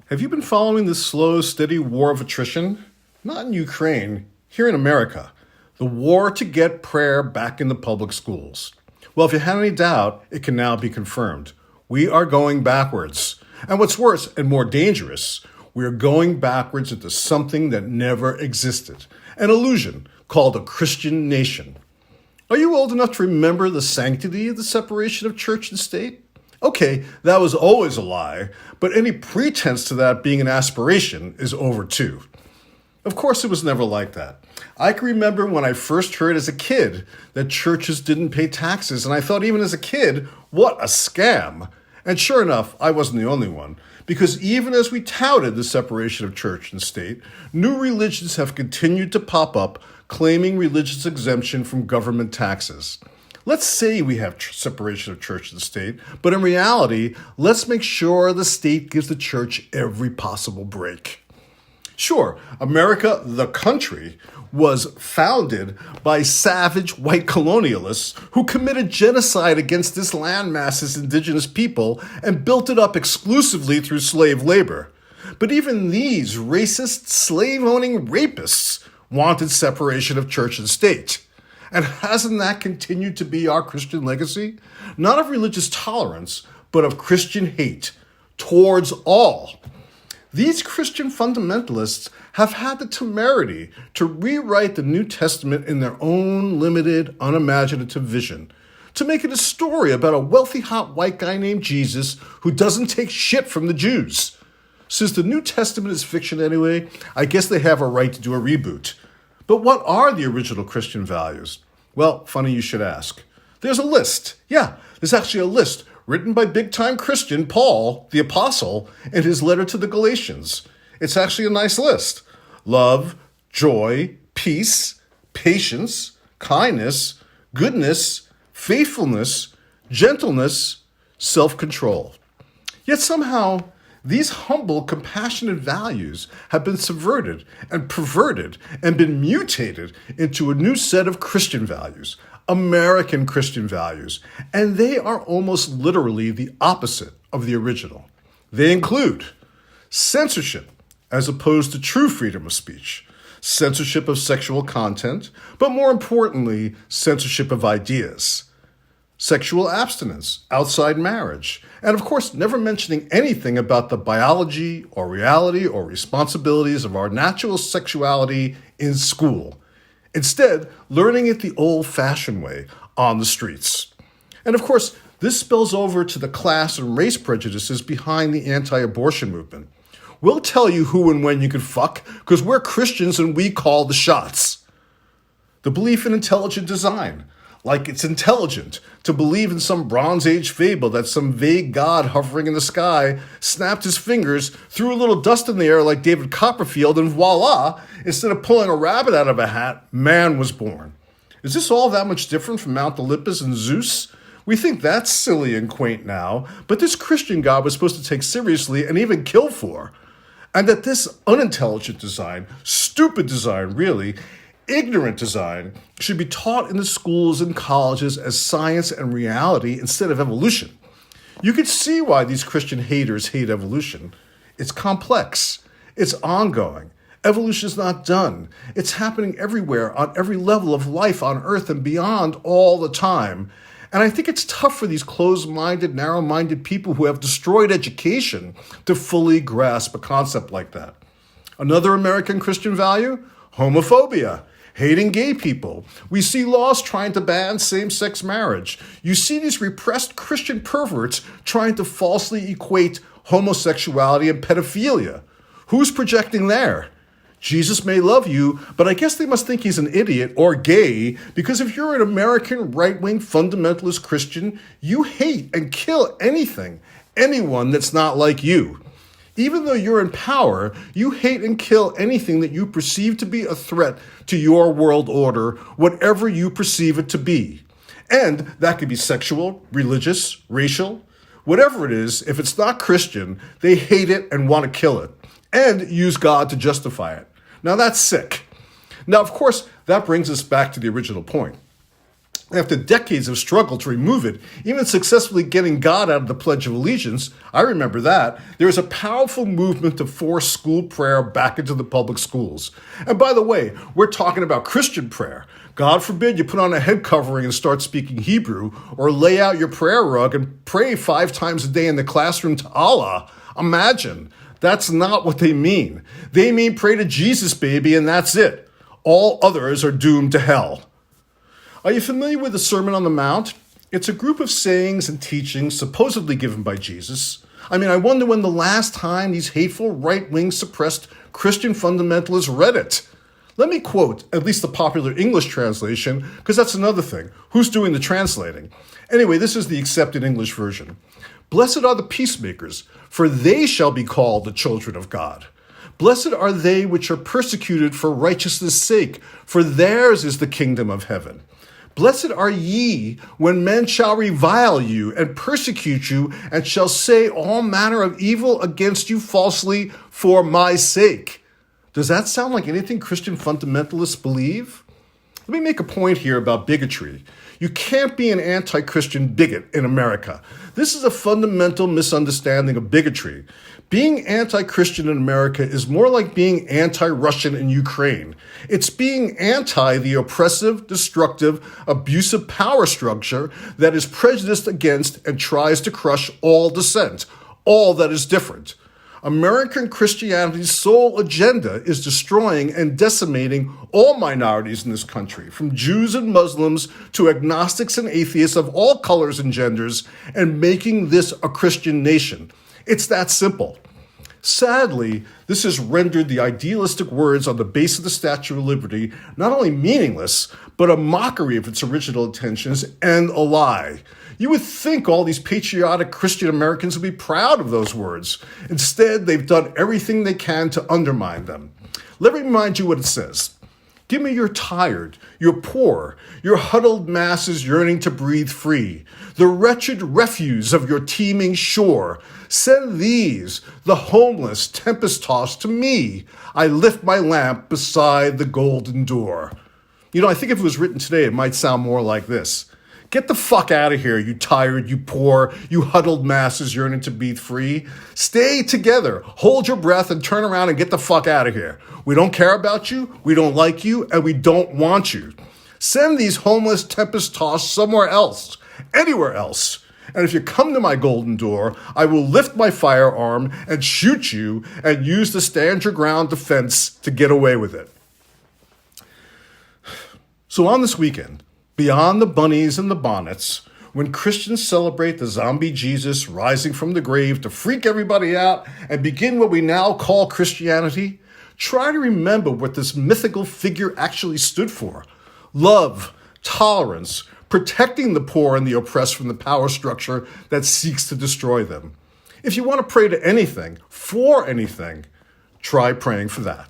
Have you been following this slow, steady war of attrition? Not in Ukraine, here in America. The war to get prayer back in the public schools. Well, if you had any doubt, it can now be confirmed. We are going backwards. And what's worse and more dangerous, we are going backwards into something that never existed. An illusion called a Christian nation. Are you old enough to remember the sanctity of the separation of church and state? Okay, that was always a lie, but any pretense to that being an aspiration is over too. Of course, it was never like that. I can remember when I first heard as a kid that churches didn't pay taxes, and I thought even as a kid, what a scam. And sure enough, I wasn't the only one, because even as we touted the separation of church and state, new religions have continued to pop up claiming religious exemption from government taxes. Let's say we have separation of church and state, but in reality, let's make sure the state gives the church every possible break. Sure, America, the country, was founded by savage white colonialists who committed genocide against this landmass's indigenous people and built it up exclusively through slave labor. But even these racist, slave-owning rapists wanted separation of church and state. And hasn't that continued to be our Christian legacy? Not of religious tolerance, but of Christian hate towards all. These Christian fundamentalists have had the temerity to rewrite the New Testament in their own limited, unimaginative vision, to make it a story about a wealthy, hot white guy named Jesus who doesn't take shit from the Jews. Since the New Testament is fiction anyway, I guess they have a right to do a reboot. But what are the original Christian values? Well, funny you should ask. There's a list. Yeah, there's actually a list written by big-time Christian Paul, the Apostle, in his letter to the Galatians. It's actually a nice list. Love, joy, peace, patience, kindness, goodness, faithfulness, gentleness, self-control. Yet somehow, these humble, compassionate values have been subverted and perverted and been mutated into a new set of Christian values, American Christian values, and they are almost literally the opposite of the original. They include censorship as opposed to true freedom of speech, censorship of sexual content, but more importantly, censorship of ideas, sexual abstinence outside marriage, and of course, never mentioning anything about the biology or reality or responsibilities of our natural sexuality in school. Instead, learning it the old-fashioned way on the streets. And of course, this spills over to the class and race prejudices behind the anti-abortion movement. We'll tell you who and when you can fuck, because we're Christians and we call the shots. The belief in intelligent design. Like it's intelligent to believe in some Bronze Age fable that some vague god hovering in the sky snapped his fingers, threw a little dust in the air like David Copperfield, and voila, instead of pulling a rabbit out of a hat, man was born. Is this all that much different from Mount Olympus and Zeus? We think that's silly and quaint now, but this Christian god was supposed to take seriously and even kill for. And that this unintelligent design, stupid design really, ignorant design should be taught in the schools and colleges as science and reality instead of evolution. You can see why these Christian haters hate evolution. It's complex. It's ongoing. Evolution is not done. It's happening everywhere on every level of life on Earth and beyond all the time. And I think it's tough for these closed-minded, narrow-minded people who have destroyed education to fully grasp a concept like that. Another American Christian value? Homophobia. Hating gay people. We see laws trying to ban same-sex marriage. You see these repressed Christian perverts trying to falsely equate homosexuality and pedophilia. Who's projecting there? Jesus may love you, but I guess they must think he's an idiot or gay, because if you're an American right-wing fundamentalist Christian, you hate and kill anyone that's not like you. Even though you're in power, you hate and kill anything that you perceive to be a threat to your world order, whatever you perceive it to be. And that could be sexual, religious, racial, whatever it is. If it's not Christian, they hate it and want to kill it, and use God to justify it. Now that's sick. Now, of course, that brings us back to the original point. After decades of struggle to remove it, even successfully getting God out of the Pledge of Allegiance, I remember that, there is a powerful movement to force school prayer back into the public schools. And by the way, we're talking about Christian prayer. God forbid you put on a head covering and start speaking Hebrew, or lay out your prayer rug and pray 5 times a day in the classroom to Allah. Imagine. That's not what they mean. They mean pray to Jesus, baby, and that's it. All others are doomed to hell. Are you familiar with the Sermon on the Mount? It's a group of sayings and teachings supposedly given by Jesus. I wonder when the last time these hateful, right-wing, suppressed Christian fundamentalists read it. Let me quote at least the popular English translation, because that's another thing. Who's doing the translating? Anyway, this is the accepted English version. Blessed are the peacemakers, for they shall be called the children of God. Blessed are they which are persecuted for righteousness' sake, for theirs is the kingdom of heaven. Blessed are ye when men shall revile you and persecute you and shall say all manner of evil against you falsely for my sake. Does that sound like anything Christian fundamentalists believe? Let me make a point here about bigotry. You can't be an anti-Christian bigot in America. This is a fundamental misunderstanding of bigotry. Being anti-Christian in America is more like being anti-Russian in Ukraine. It's being anti the oppressive, destructive, abusive power structure that is prejudiced against and tries to crush all dissent, all that is different. American Christianity's sole agenda is destroying and decimating all minorities in this country, from Jews and Muslims to agnostics and atheists of all colors and genders, and making this a Christian nation. It's that simple. Sadly, this has rendered the idealistic words on the base of the Statue of Liberty not only meaningless, but a mockery of its original intentions and a lie. You would think all these patriotic Christian Americans would be proud of those words. Instead, they've done everything they can to undermine them. Let me remind you what it says. Give me your tired, your poor, your huddled masses yearning to breathe free, the wretched refuse of your teeming shore. Send these, the homeless, tempest-tossed, to me. I lift my lamp beside the golden door. I think if it was written today, it might sound more like this. Get the fuck out of here, you tired, you poor, you huddled masses yearning to be free. Stay together, hold your breath, and turn around and get the fuck out of here. We don't care about you, we don't like you, and we don't want you. Send these homeless tempest-tossed somewhere else, anywhere else. And if you come to my golden door, I will lift my firearm and shoot you and use the stand your ground defense to get away with it. So on this weekend, beyond the bunnies and the bonnets, when Christians celebrate the zombie Jesus rising from the grave to freak everybody out and begin what we now call Christianity, try to remember what this mythical figure actually stood for. Love, tolerance, protecting the poor and the oppressed from the power structure that seeks to destroy them. If you want to pray to anything, for anything, try praying for that.